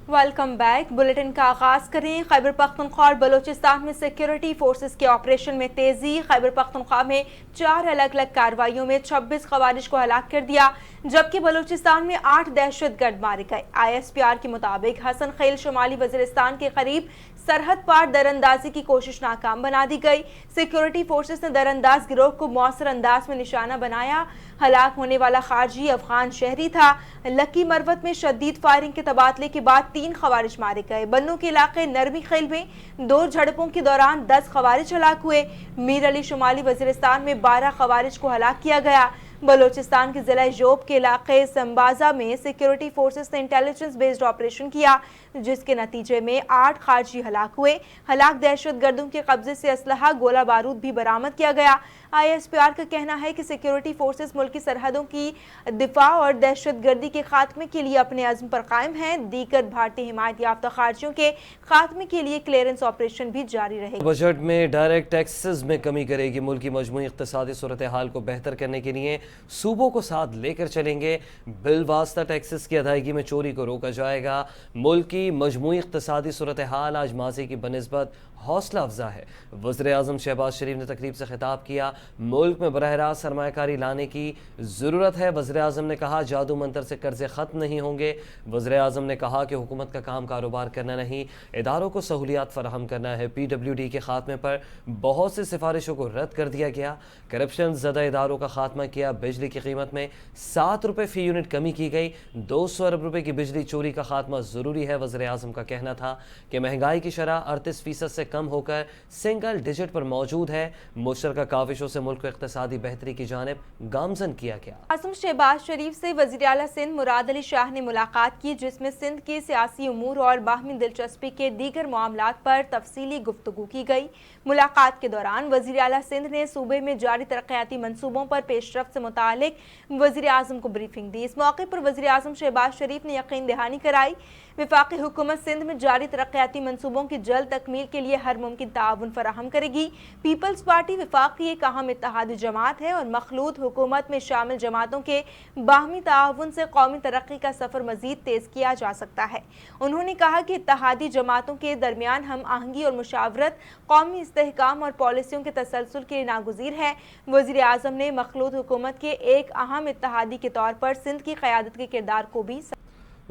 Welcome back. Bulletin का आगाज करें। खैबर पख्तूनख्वा और बलोचिस्तान में सिक्योरिटी फोर्सेस के ऑपरेशन में तेजी। खैबर पख्तूनख्वा में 4 अलग अलग कार्रवाइयों में 26 खवारिज को हलाक कर दिया, जबकि बलोचिस्तान में 8 दहशतगर्द मारे गए। ISPR के मुताबिक हसन खेल शुमाली वजीरिस्तान के करीब सरहद पार दरअंदाजी की कोशिश नाकाम बना दी गई। सिक्योरिटी फोर्सेस ने दरअंदाज गिरोह को मौसर अंदाज में निशाना बनाया। हलाक होने वाला खारजी अफगान शहरी था। लकी मरवत में शदीद फायरिंग के तबादले के बाद 3 खवारिज मारे गए। बन्नू के इलाके नरमी खेल में 2 झड़पों के दौरान 10 खवारिज हलाक हुए। मीर अली शुमाली वजीरिस्तान में 12 खवारिज को हलाक किया गया। बलोचिस्तान के जिला जोब के इलाके संबाजा में सिक्योरिटी फोर्सेस ने इंटेलिजेंस बेस्ड ऑपरेशन किया, जिसके नतीजे में 8 खारजी हलाक हुए। हलाक दहशतगर्दों के कब्जे से असलहा गोला बारूद भी बरामद किया गया। ISPR का कहना है कि सिक्योरिटी फोर्सेस मुल्की सरहदों की दिफा और दहशतगर्दी के खात्मे के लिए अपने अज़्म पर कायम हैं। दीगर भारतीय हिमायत याफ्ता खारजियों के खात्मे के लिए क्लियरेंस ऑपरेशन भी जारी रहेगा। बजट में डायरेक्ट टैक्सेस में कमी करेगी। मुल्क की मजमूई इक़्तिसादी सूरत हाल को बेहतर करने के लिए सूबों को साथ लेकर चलेंगे। बिल वास्ता टैक्सेस की अदायगी में चोरी को रोका जाएगा। मुल्क की मजमूई इक़्तिसादी सूरत हाल आज माजी की बनिस्बत हौसला अफजा है। वज़ीर आज़म शहबाज शरीफ ने तकरीब से खिताब किया। मुल्क में बरह रास्त सरमायाकारी लाने की ज़रूरत है। वज़ीर आज़म ने कहा जादू मंतर से कर्जे ख़त्म नहीं होंगे। वज़ीर आज़म ने कहा कि हुकूमत का काम कारोबार करना नहीं, इदारों को सहूलियात फराहम करना है। PWD के खात्मे पर बहुत सी सिफारिशों को रद्द कर दिया गया। करप्शन ज़दा इदारों का खात्मा किया। बिजली की कीमत में 7 रुपये फ़ी यूनिट कमी की गई। 200 अरब रुपये की बिजली चोरी का खात्मा ज़रूरी है। वज़ीर आज़म का कहना था कि महंगाई की शरह 38% से कम होकर सिंगल डिजिट पर मौजूद है। मुश्तरका काविशों से मुल्क को इक़्तिसादी बेहतरी की जानिब गामजन किया गया। आज़म शहबाज शरीफ से वज़ीर आला सिंध मुराद अली शाह ने मुलाकात की, जिसमें सिंध के सियासी उमूर और बाहमी दिलचस्पी के दीगर मामलात पर तफसीली गुफ्तगू की गई। मुलाकात के दौरान वज़ीर आला सिंध ने सूबे में जारी तरक्याती मंसूबों पर पेशरफ्त से मुतालिक वज़ीर आज़म को ब्रीफिंग दी। इस मौके पर वज़ीर आज़म शहबाज शरीफ ने यकीन दहानी कराई वफाकी हुकूमत सिंध में जारी तरक्याती मंसूबों की जल्द तकमील के लिए हर मुमकिन ताउन फराहम करेगी। पीपल्स पार्टी वफाक की एक अहम इत्तेहादी जमात है और मखलूत हुकूमत में शामिल जमातों के बाहमी ताउन से कौमी तरक्की का सफ़र मज़ीद तेज़ किया जा सकता है। उन्होंने कहा कि इत्तेहादी जमातों के दरमियान हम आहंगी और मुशावरत कौमी इस्तेहकाम और पॉलिसियों के तसलसल के लिए नागुज़ीर है। वज़ीर आज़म ने मखलूत हुकूमत के एक अहम इत्तेहादी के तौर पर सिंध की क़यादत के किरदार को भी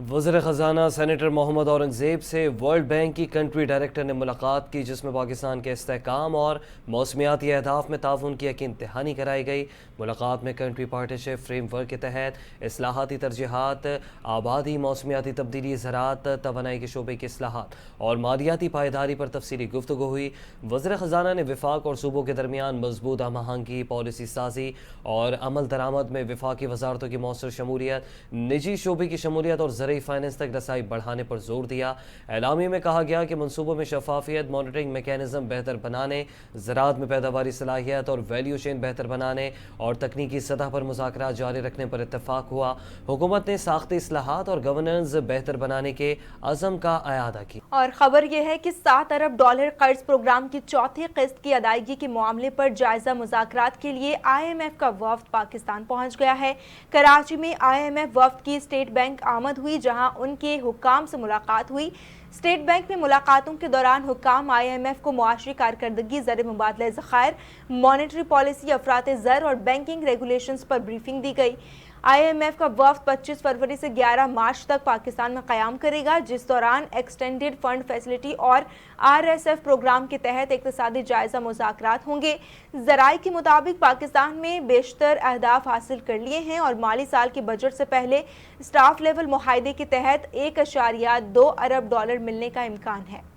वज़ीर ख़जाना सेनेटर मोहम्मद औरंगज़ेब से वर्ल्ड बैंक की कंट्री डायरेक्टर ने मुलाकात की, जिसमें पाकिस्तान के इस्तेहकाम और मौसमियाती अहदाफ में ताउन की यकीन दहानी कराई गई। मुलाकात में कंट्री पार्टनरशिप फ्रेमवर्क के तहत इस्लाहाती तरजीहात, आबादी, मौसमियाती तब्दीली, ज़राअत, तवानाई के शोबे की इस्लाहात और मालियाती पायदारी पर तफसीली गुफ्तगू हुई। वज़ीर ख़जाना ने वफाक और सूबों के दरमियान मजबूत हम आहंगी, पॉलिसी साजी और अमल दरामद में वफाकी वजारतों की मौसर शमूलियत, निजी शोबे की शमूलियत और ज़रूरी फाइनेंस तक रसाई बढ़ाने पर जोर दिया। एलामी में कहा गया कि मंसूबों में शफाफियत, मॉनिटरिंग मैकेनिज्म बेहतर बनाने, ज़राअत में पैदावारी सलाहियत और वैल्यू चेन बेहतर बनाने और तकनीकी सतह पर मुज़ाकरात जारी रखने पर इत्तफाक हुआ। हुकूमत ने साख्ती इस्लाहात और गवर्नेंस बेहतर बनाने के अज़म का अयादा की। और खबर यह है कि $7 अरब कर्ज प्रोग्राम की चौथी किस्त की अदायगी के मामले पर जायजा मुज़ाकरात के लिए IMF का वफ्द पाकिस्तान पहुंच गया है। कराची में IMF वफ्द की स्टेट बैंक आमद हुई, जहां उनके हुक्काम से मुलाकात हुई। स्टेट बैंक में मुलाकातों के दौरान हुक्काम IMF को मुआशरी कारकर्दगी, ज़र मुबादला ज़खायर, मॉनेटरी पॉलिसी, अफरात ज़र और बैंकिंग रेगुलेशंस पर ब्रीफिंग दी गई। IMF का वफ्द 25 फरवरी से 11 मार्च तक पाकिस्तान में क़याम करेगा, जिस दौरान एक्सटेंडेड फंड फैसिलिटी और RSF प्रोग्राम के तहत इक़्तिसादी जायज़ा मुज़ाकरात होंगे। ज़राए के मुताबिक पाकिस्तान में बेशतर अहदाफ हासिल कर लिए हैं और माली साल के बजट से पहले स्टाफ लेवल मुआहदे के तहत $1.2 अरब मिलने का इम्कान है।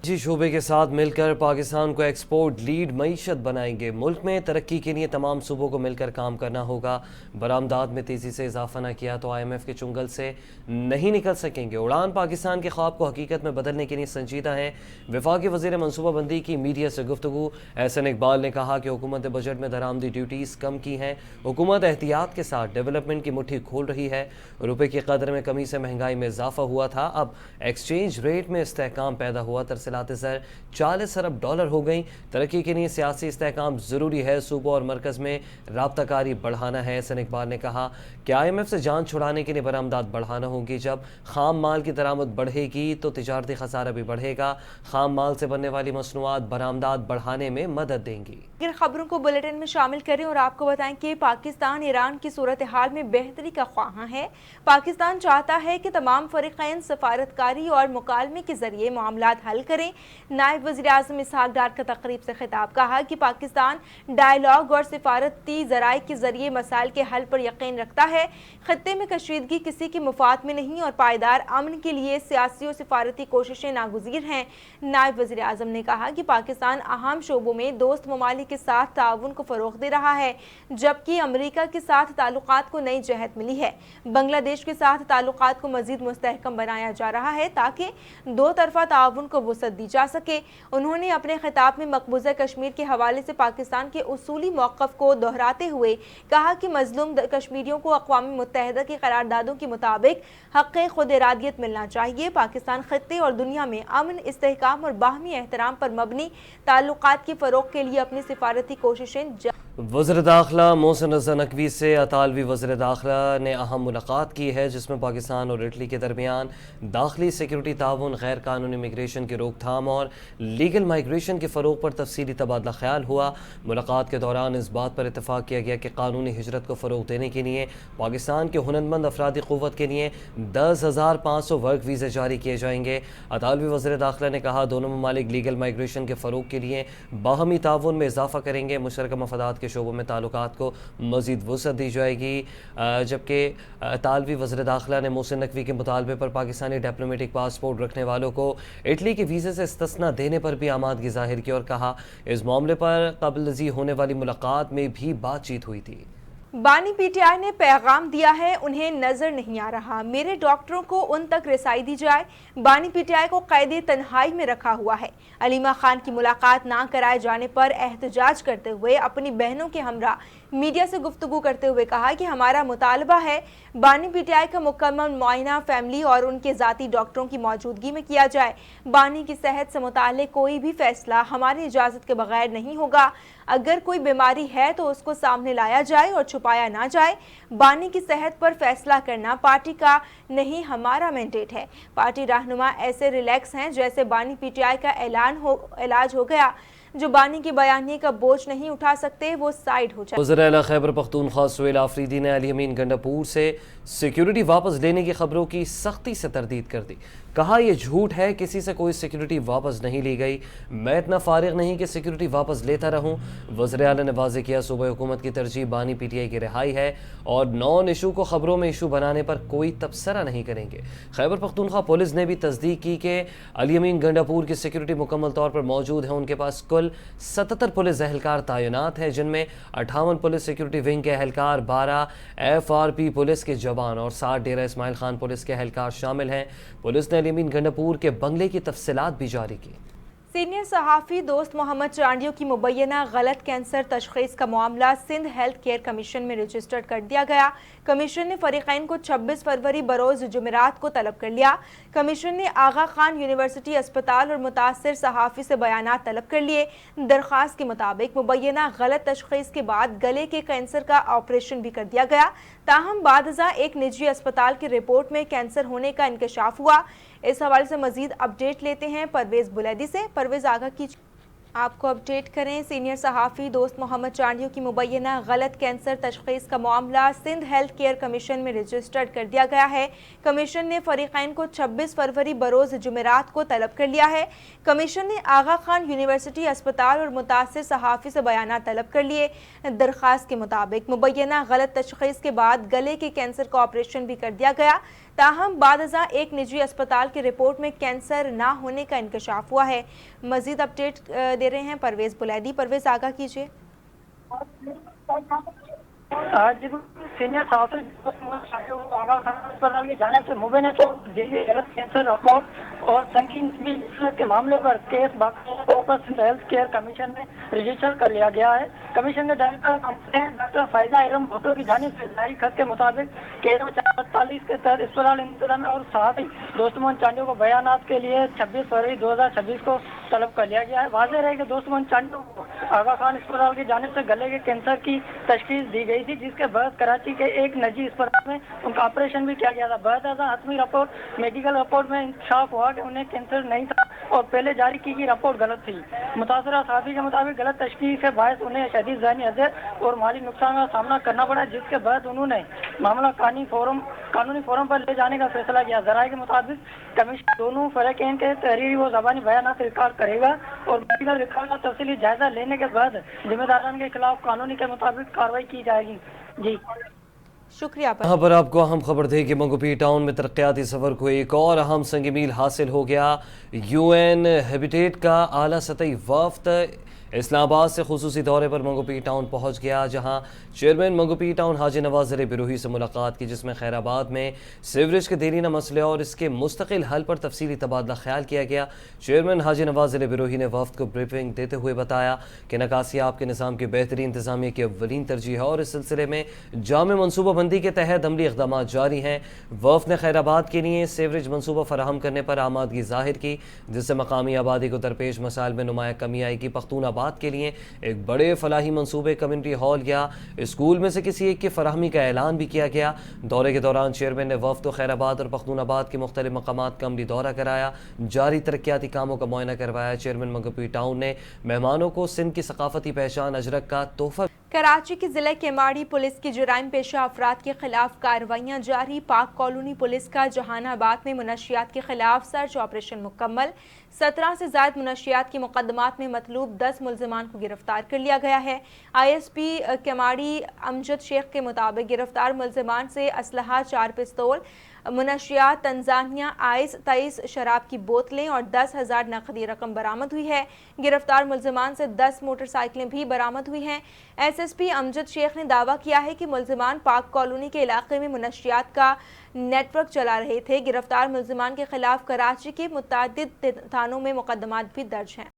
जी शोबे के साथ मिलकर पाकिस्तान को एक्सपोर्ट लीड मईशत बनाएंगे। मुल्क में तरक्की के लिए तमाम सूबों को मिलकर काम करना होगा। बरामदात में तेज़ी से इजाफा न किया तो IMF के चुंगल से नहीं निकल सकेंगे। उड़ान पाकिस्तान के ख्वाब को हकीकत में बदलने के लिए संजीदा है। वफाकी वज़ीर मनसूबाबंदी की मीडिया से गुफ्तगू। एहसन इकबाल ने कहा कि हुकूमत बजट में दरामदी ड्यूटीज़ कम की हैं। हुकूमत एहतियात के साथ डेवलपमेंट की मुट्ठी खोल रही है। रुपये की कदर में कमी से महंगाई में इजाफा हुआ था, अब एक्सचेंज रेट में इस्तेहकाम पैदा हुआ। तरसला मामलात ज़र 40 अरब डॉलर हो गई। तरक्की के लिए सियासी इस्तेहकाम ज़रूरी है, सूबों और मरकज़ में राब्ताकारी बढ़ाना है। हसन इकबाल ने कहा कि IMF से जान छुड़ाने के लिए बरामदात बढ़ाना होगी। जब खाम माल की दरामद बढ़ेगी तो तिजारती खसारा भी बढ़ेगा। खाम माल से बनने वाली मसनूआत बरामदात बढ़ाने में मदद देंगी। इन खबरों को बुलेटिन में शामिल करें और आपको बताएं कि पाकिस्तान ईरान की सूरत हाल में बेहतरी का ख्वाहां है। पाकिस्तान चाहता है कि तमाम फरीक़ैन सफारतकारी और मुकालमे के जरिए मामलात हल करें। नायब वज़ीर आज़म इसहाक डार का तकरीब से खिताब, कहा कि पाकिस्तान डायलॉग और सिफारती ज़राए के जरिए मसाइल के हल पर यकीन रखता है। खत्ते में कशीदगी किसी के मुफाद में नहीं और पायदार अमन के लिए सियासी और सिफारती कोशिशें नागुज़ीर हैं। नायब वज़ीर आज़म ने कहा कि पाकिस्तान अहम शोबों में दोस्त ममालिक के साथ ताउन को फ़रोग़ दे रहा है, जबकि अमरीका के साथ ताल्लुकात को नई जहत मिली है। बांग्लादेश के साथ ताल्लुकात को मज़ीद मुस्तहकम बनाया जा रहा है ताकि दो तरफ़ा ताउन को वुसअत दी जा सके। उन्होंने अपने खिताब में मकबूजा कश्मीर के हवाले से पाकिस्तान के उसूली मौक़िफ़ को दोहराते हुए कहा कि मज़लूम कश्मीरियों को अक़वाम मुत्तहिदा की करारदादों के मुताबिक हक़ खुद इरादियत मिलना चाहिए। पाकिस्तान खत्ते और दुनिया में अमन, इस्तेहकाम और बाहमी एहतराम पर मबनी ताल्लुकात के फ़रोग़ के लिए अपनी सिफारती कोशिशें वज़ीर दाखिला मोहसिन रज़ा नकवी से अतालवी वज़ीर दाखिला ने अहम मुलाकात की है, जिसमें पाकिस्तान और इटली के दरमियान दाखिली सिक्योरिटी ताउन, गैर कानूनी इमिग्रेशन की रोकथाम और लीगल माइग्रेशन के फ़रोग़ पर तफसीली तबादला ख्याल हुआ। मुलाकात के दौरान इस बात पर इत्तफ़ाक़ किया गया कि कानूनी हिजरत को फ़रोग़ देने के लिए पाकिस्तान के हुनरमंद अफरादी क़ुव्वत के लिए 10,500 वर्क वीज़े जारी किए जाएंगे। अतालवी वज़ीर दाखिला ने कहा दोनों ममालिक लीगल माइग्रेशन के फ़रोग़ के लिए बाहमी ताउन में इजाफ़ा करेंगे। मुशतरका मफादात के शोबों में ताल्लुकात को मज़ीद वुसअत दी जाएगी। जबकि तालवी वज़ीर दाखिला ने मोहसिन नकवी के मुतालबे पर पाकिस्तानी डिप्लोमेटिक पासपोर्ट रखने वालों को इटली के वीज़े से इस्तिस्ना देने पर भी आमादगी ज़ाहिर की और कहा इस मामले पर कबल होने वाली मुलाकात में भी बातचीत हुई थी। बानी PTI ने पैगाम दिया है, उन्हें नजर नहीं आ रहा, मेरे डॉक्टरों को उन तक रसाई दी जाए। बानी PTI को कैद तन्हाई में रखा हुआ है। अलीमा खान की मुलाकात ना कराए जाने पर एहतजाज करते हुए अपनी बहनों के हमरा मीडिया से गुफ्तगू करते हुए कहा कि हमारा मुतालबा है बानी PTI का मुकम्मल मुआयना फैमिली और उनके ज़ाती डॉक्टरों की मौजूदगी में किया जाए। बानी की सेहत से मुताल्लिक़ कोई भी फैसला हमारी इजाज़त के बगैर नहीं होगा। अगर कोई बीमारी है तो उसको सामने लाया जाए और छुपाया ना जाए। बानी की सेहत पर फैसला करना पार्टी का नहीं, हमारा मैंडेट है। पार्टी रहनुमा ऐसे रिलैक्स हैं जैसे बानी PTI का इलाज हो गया। जो बानी के बयानिए का बोझ नहीं उठा सकते वो साइड हो जाए। वज़ीर आला खैबर पख्तूनख्वा सुहेल आफरीदी ने अली अमीन गंडापुर से सिक्योरिटी वापस लेने की खबरों की सख्ती से तरदीद कर दी। कहा यह झूठ है, किसी से कोई सिक्योरिटी वापस नहीं ली गई। मैं इतना फारिग नहीं कि सिक्योरिटी वापस लेता रहूं। वज़ीर आला ने वाज़ेह किया सूबाई हुकूमत की तरजीह बानी PTI की रिहाई है और नॉन इशू को खबरों में इशू बनाने पर कोई तबसरा नहीं करेंगे। खैबर पख्तूनख्वा पुलिस ने भी तस्दीक की कि अली अमीन गंडापुर की सिक्योरिटी मुकम्मल तौर पर मौजूद है। उनके पास कुल 77 पुलिस एहलकार तैनात हैं, जिनमें 58 पुलिस सिक्योरिटी विंग के एहलकार, 12 FRP पुलिस के जवान और 60 डेरा इस्माइल खान पुलिस के एहलकार शामिल हैं। पुलिस ने अली अमीन गंडापुर के बंगले की तफसीलात भी जारी की। सीनियर सहाफ़ी दोस्त मोहम्मद चांडियों की मुबैना गलत कैंसर तशख़ीस का मामला सिंध हेल्थ केयर कमीशन में रजिस्टर्ड कर दिया गया। कमीशन ने फ़रीक़ैन को 26 फरवरी बरोज़ जुमेरात को तलब कर लिया। कमीशन ने आगा खान यूनिवर्सिटी अस्पताल और मुतासर सहाफ़ी से बयानात तलब कर लिए। दरख्वास्त के मुताबिक मुबैना गलत तशख़ीस के बाद गले के कैंसर का ऑपरेशन भी कर दिया गया। ताहम बादज़ा एक निजी अस्पताल की रिपोर्ट में कैंसर होने का इंकशाफ हुआ। इस हवाले से मजीद अपडेट लेते हैं परवेज़ बुलैदी से। परवेज़, आगा कीजिए। आपको अपडेट करें। सीनियर सहाफ़ी दोस्त मोहम्मद चांडियों की मुबैना गलत कैंसर तशख़ीस का मामला सिंध हेल्थ केयर कमीशन में रजिस्टर्ड कर दिया गया है। कमीशन ने फ़रीक़ैन को 26 फरवरी बरोज़ जुमेरात को तलब कर लिया है। कमीशन ने आगा खान यूनिवर्सिटी अस्पताल और मुतासर सहाफ़ी से बयान तलब कर लिए। दरख्वास्त के मुताबिक मुबैना गलत तशख़ीस के बाद गले के कैंसर का ऑपरेशन भी कर दिया गया। ताहम बादज़ा एक निजी अस्पताल की रिपोर्ट में कैंसर ना होने का इंकशाफ हुआ है। मजीद अपडेट दे रहे हैं परवेज़ बुलैदी। परवेज़, आगा कीजिए। सीनियर अस्पताल की जाने से मुबैना तो कैंसर रिपोर्ट और संगीन के मामले पर केस बाकायदा पर सिंध हेल्थ केयर कमीशन में रजिस्टर कर लिया गया है। कमीशन के डायरेक्टर कंप्लेंट डॉक्टर फायदा एवं भुट्टो की जानिब से जारी खत के मुताबिक 13/4/48 के तहत अस्पताल इंतजाम और साथ ही दोस्त मोहन चांडियों को बयानात के लिए 26 फरवरी 2026 को तलब कर लिया गया है। वाज़ेह रहे कि दोस्त मोहन चांडियों को आगा खान अस्पताल की जानिब से गले के कैंसर की तशखीस दी गई थी, जिसके बाद कराची के एक निजी अस्पताल में उनका ऑपरेशन भी किया गया था। बाद हतमी रिपोर्ट मेडिकल रिपोर्ट में इंकशाफ हुआ कि उन्हें कैंसर नहीं था और पहले जारी की गई रिपोर्ट गलत थी। मुतासरा साथी के मुताबिक गलत तशखीस के बायस उन्हें शदीद ज़हनी अज़ियत और माली नुकसान का सामना करना पड़ा, जिसके बाद उन्होंने मामला कानूनी फोरम पर ले जाने का फैसला किया। ज़राए के मुताबिक कमीशन दोनों फरीक़ैन के तहरीरी व ज़बानी बयानात रिकॉर्ड करेगा और मेडिकल रिकॉर्ड का तफसीली जायजा लेने के बाद जिम्मेदारान के खिलाफ कानूनी के मुताबिक कार्रवाई की जाएगी। जी शुक्रिया। यहाँ पर आपको अहम खबर थी कि मंगोपी टाउन में तरक्याती सफ़र को एक और अहम संग मील हासिल हो गया। UN हैबिटेट का आला सतही वफ़द इस्लामाबाद से खुसूसी दौरे पर मंगोपी टाउन पहुँच गया, जहाँ चेयरमैन मंगोपी टाउन हाजी नवाज बिरोही से मुलाकात की, जिसमें खैराबाद में सीवरेज के देरीना मसले और इसके मुस्तकिल हल पर तफसीली तबादला ख्याल किया गया। चेयरमैन हाजी नवाज बिरोही ने वफ़द को ब्रीफिंग देते हुए बताया कि नकासियाब के निज़ाम की बेहतरीन इंतज़ामिया की अव्वलीन तरजीह है और इस सिलसिले में जामे मनसूबाबंदी के तहत अमली इक़दाम जारी हैं। वफ़द ने खैराबाद के लिए सीवरेज मनसूबा फराहम करने पर आमादगी ज़ाहिर की, जिससे मकामी आबादी को दरपेश मसाइल में नुमाया कमी आएगी। पख्तूनाबाद के लिए एक बड़े फलाही मंसूबे कम्युनिटी हॉल या स्कूल में से किसी एक की फराहमी का ऐलान भी किया गया। दौरे के दौरान चेयरमैन ने वफ़द को खैराबाद और पख्तूनाबाद के मुख्तलिफ मकामात का अमली दौरा कराया, जारी तरक्याती कामों का मुआयना करवाया। चेयरमैन मंगोपी टाउन ने मेहमानों को सिंध की सकाफती पहचान अजरक का तोहफा। कराची के ज़िले केमाड़ी पुलिस की जराइम पेशा अफराद के खिलाफ कार्रवाइयाँ जारी। पाक कॉलोनी पुलिस का जहानाबाद में मुनशियात के खिलाफ सर्च ऑपरेशन मुकम्मल। 17 से ज़ायद मुनशियात की मुकदमात में मतलूब 10 मुल्ज़िमान को गिरफ्तार कर लिया गया है। ISP केमाड़ी अमजद शेख के मुताबिक गिरफ्तार मुल्ज़िमान से असलहा 4 पिस्तौल, मुनशियात तंजानिया आइस 23 शराब की बोतलें और 10,000 नकदी रकम बरामद हुई है। गिरफ्तार मुल्ज़िमान से 10 मोटरसाइकिलें भी बरामद हुई हैं। SSP अमजद शेख ने दावा किया है कि मुल्ज़िमान पाक कॉलोनी के इलाके में मुनशियात का नेटवर्क चला रहे थे। गिरफ्तार मुल्ज़िमान के खिलाफ कराची के मुतअद्दिद थानों में मुकदमात भी दर्ज हैं।